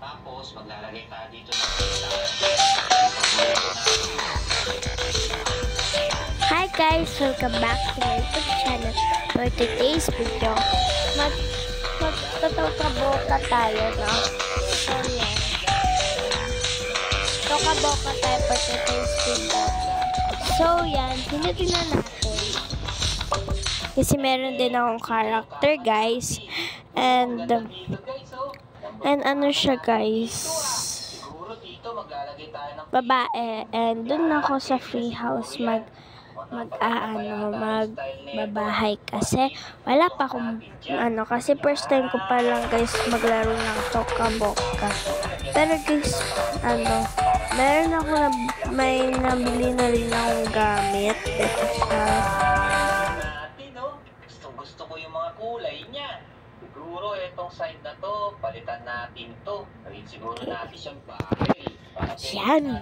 Tapos, maglalagay tayo dito ng Hi guys! Welcome back to my YouTube channel. For today's video, magtutong-kaboka tayo, no? So, yan. Tukaboka tayo for today's video. So, yan. Pinutin na natin. Kasi meron din akong character, guys. And ano siya, guys? Babae. And dun ako sa free house magbabahay kasi wala pa akong kasi first time ko pa lang guys maglaro ng Tokaboka. Pero guys, meron ako may nabili na rin akong gamit. Ito siya. Gusto ko yung mga kulay niya. Siguro itong side na to, palitan natin to. Siguro natin siyang bakit. Yan.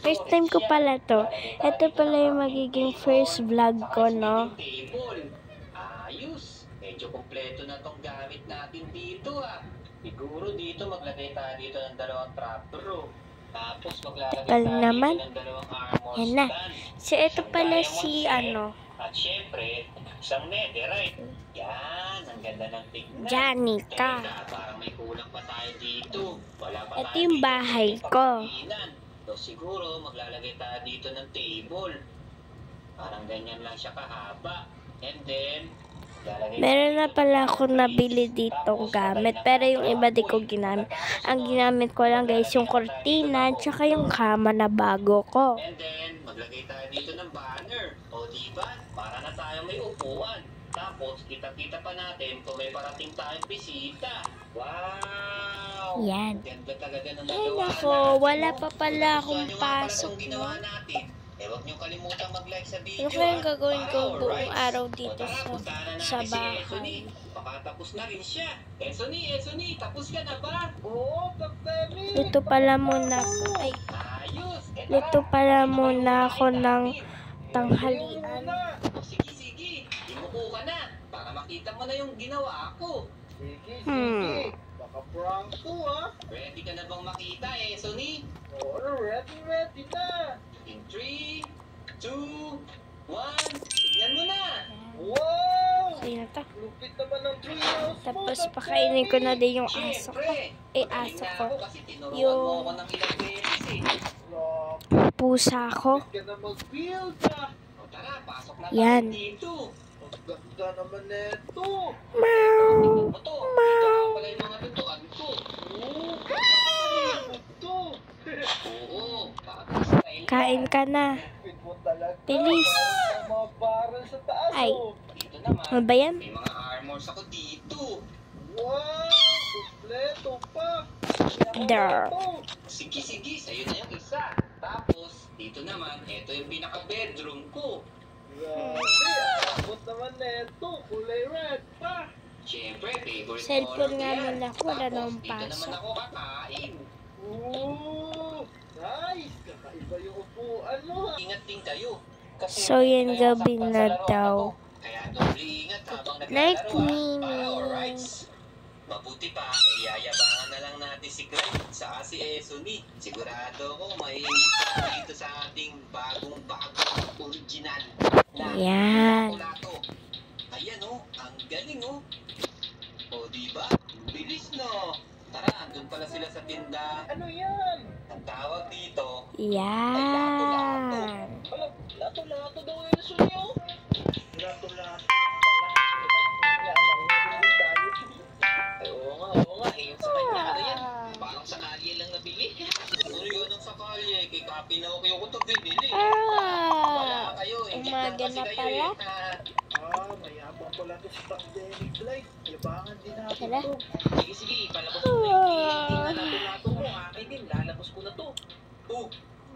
First time ko pala to. Ito pala yung magiging first vlog ko, no? Ayos. Medyo kompleto na tong gamit natin dito, Siguro dito maglagay tayo dito ng dalawang trapper, Tapos maglalagay tayo naman ng dalawang armor yan na. stand. So, ito pala si At syempre, isang netherite. Yan, ang ganda ng tignan. Janica. Parang may kulang pa tayo dito. Wala pa Ito yung bahay ko. So siguro, maglalagay tayo dito ng table. Parang ganyan lang siya kahaba. And then, meron na pala ako nabili ditong gamit. Pero yung iba di ko ginamit. Ang ginamit ko lang guys, yung kortina, tsaka yung kama na bago ko. And then, maglagay tayo dito ng banner. O diba? Para na tayo may upuan. Tapos, kita-kita pa natin kung may parating tayong bisita. Wow! Yan. Ganda talaga ng Ay nagawa nako, natin. wala pa pala akong Gusto nyo nga pasok, pala itong ginawa natin. Huwag nyo kalimutan mag-like sa video. Ano kayang gagawin ko buong Alright. araw dito Puntahan na sa natin si bahay? Esony. Baka tapos na rin siya. Esony, tapos ka na ba? Oo, Luto pala muna ako. Ay, ayos. luto pala muna ako ng tanghalian. Sige. Imuko ka na. Para makita mo na yung ginawa ko. Sige. Baka prank to, Ready ka na bang makita, Esony? Oo, ready na. In 3, 2, 1, tignan mo na! Wow! Ayun na to. Lupit naman ng treehouse mo! Tapos pakainin ko na din yung aso ko. Aso ko. Yung pusa ko. Yan. Ganda naman neto! Meow! Meow! Kain ka na. Bilis. Ay. Ano ba yan? May mga armors ako dito. Wow! Kompleto pa! There. Sige, sa'yo na yung isa. Tapos, dito naman, ito yung pinaka-bedroom ko. Grabe, abot naman neto. Kulay red pa. Siyempre, favorite Cellphone color ko nga yan. muna ko, wala Tapos, namang dito naman pasok. ako kakain. Ooh! Nice! Kakaiba yung upuan mo, Ingat din kayo. Kasi So, yan kayo gabi masaktan na sa laro daw. ako. Kaya doble ingat habang Like naglalaro, me. Para alright. Mabuti pa, yayabangan na lang natin si Clyde sa si Esony. Sigurado ko mahihingi siya dito sa ating bagong original na Yan. lato. Ayan ang galing O diba? Bilis Tara, andun pala sila sa tinda. Ano yan? Ang tawag dito Yan. lato-lato daw yung sunyo. Lato-lato Ay, oo nga. Yung sa kanya, yan? Parang sa kalye lang nabili. Ano yun ang sa kalye? Kay Kapi na okay ko ito binili. Wala kayo. Umaga na pala. Mayabang pala ito sa pandemic life. Yabangan din natin Tara. ito. Sige, palabas mo na yung lato-lato mo. Akin din, lalabas ko na to.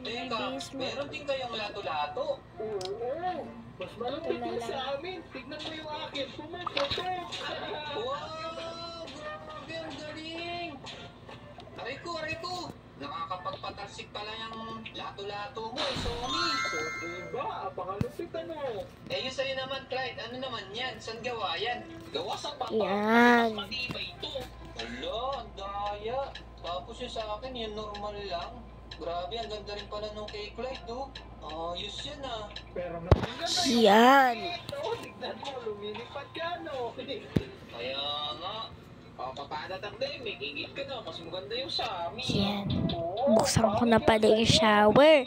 Teka, meron din kayong lato-lato? Oo. Mas malapit din sa amin. Tignan mo yung akin. Pumapoto. Wow! Grabe, ang galing! Aray ko! Nakakapagpatarsik pala yung lato-lato mo, Sony. Diba? Apakalupit yung sa'yo naman, Clyde. Ano naman yan? Saan gawa yan? Gawa sa papa. Yan. Mas matibay ito. Hala, ang daya. Tapos yung sa akin, yung normal lang. Grabe, ang ganda rin pala nung cake light, oh. Ayos yan, ah. Pero Yan. tignan mo, lumilipad ka, no? Kaya nga. Papapadatang din, may ingit ka na. Mas maganda yung sa amin. Yan. Buksan ko na pala yung shower.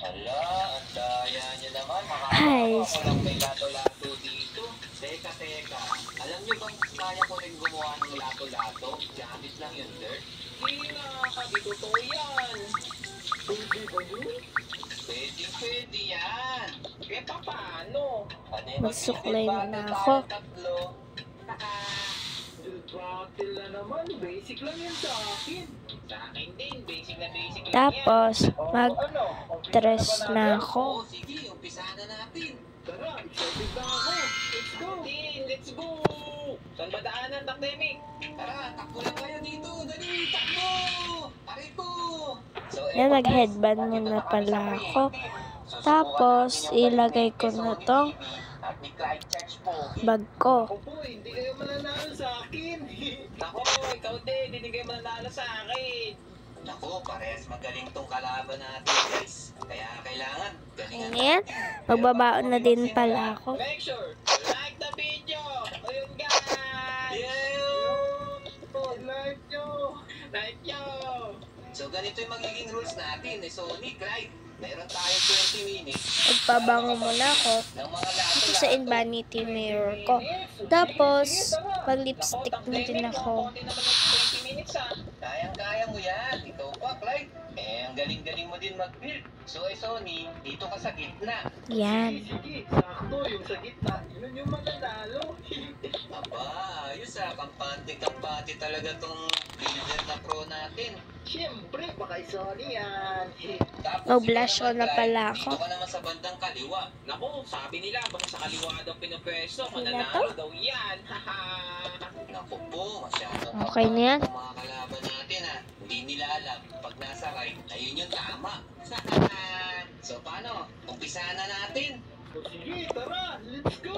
Hala, ang daya niya naman. Ay. Walang may lato-lato dito. Teka. Alam niyo bang kaya ko rin gumawa ng lato-lato? Gamit lang yung dirt. Hindi na, di totoo yan. Pwede ba yun? Pwede yan. Eh, paano? Magsuklay na ako. Battle na naman. Basic lang yan sa akin. Sa akin din. Basic na basic lang Tapos, yan. mag-dress na ako. Sige, umpisa na natin. Tara, excited na ako. Let's go. Let's go. Saan ba daanan, Takdemic? Tara, takbo lang kayo dito. Dali, takbo. Aray ko. So, Yan, nag-headband muna pala ako. Tapos, ilagay ko na tong bag ko. Opo, hindi kayo mananalo sa akin. Ako, ikaw din. Hindi kayo mananalo sa akin. Ako, parehas magaling tong kalaban natin, guys. Kaya kailangan galingan. Ngayon, magbabaon na din pala ako. Make sure, like the video. Ayun, guys. Like nyo. So, ganito yung magiging rules natin. So, Nick, right? Meron tayong 20 minutes. Magpabango muna ako. Ng mga lato-lato. Sa vanity mirror ko. Tapos, mag-lipstick na din ako. Kayang-kaya mo yan. Ikaw pa, Clyde. Ang galing-galing mo din mag-build. So, Sonny, dito ka sa gitna. Yan. Sige, sakto yung sa gitna. Yun yung mananalo. Aba, ayos ah. Kampante talaga tong builder na pro natin. Siyempre, baka Sonny yan. Mag-blush on na pala ako. Dito ka naman sa bandang kaliwa. Naku, sabi nila, baka sa kaliwa daw pinapwesto. Okay na Mananalo to? daw yan. Naku po, masyadong Okay na yan. ang mga kalaban natin ah. Hindi nila alam. Pag nasa right, ayun yung tama. So paano? Umpisahan na natin. Sige, tara! Let's go!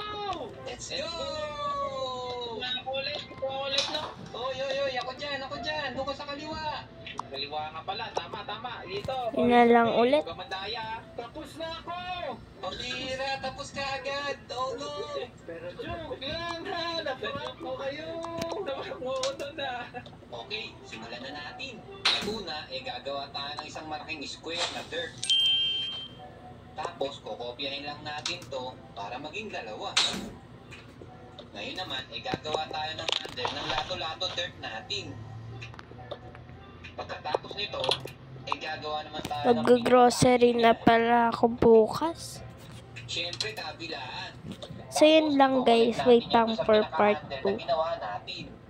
Let's go! Ulit na. Oy, ako dyan. Doon ka sa kaliwa. Kaliwa nga pala, tama. Dito. Yun na lang ulit. Gamandaya. Tapos na ako! Pambira, tapos ka agad. Oh no! Pero joke lang ha! Naparap mo kayo! Naparap mo ito na. Okay, simulan na natin. Una, gagawa tayo ng isang malaking square na dirt. Tapos, kokopyahin lang natin to para maging dalawa. Ngayon naman, gagawa tayo ng under ng lato-lato dirt natin. Pagkatapos nito, gagawa naman tayo Mag-grocery na pala ako bukas. Siyempre, kabilaan. So, yun lang guys. Wait lang for part 2. Ginawa natin.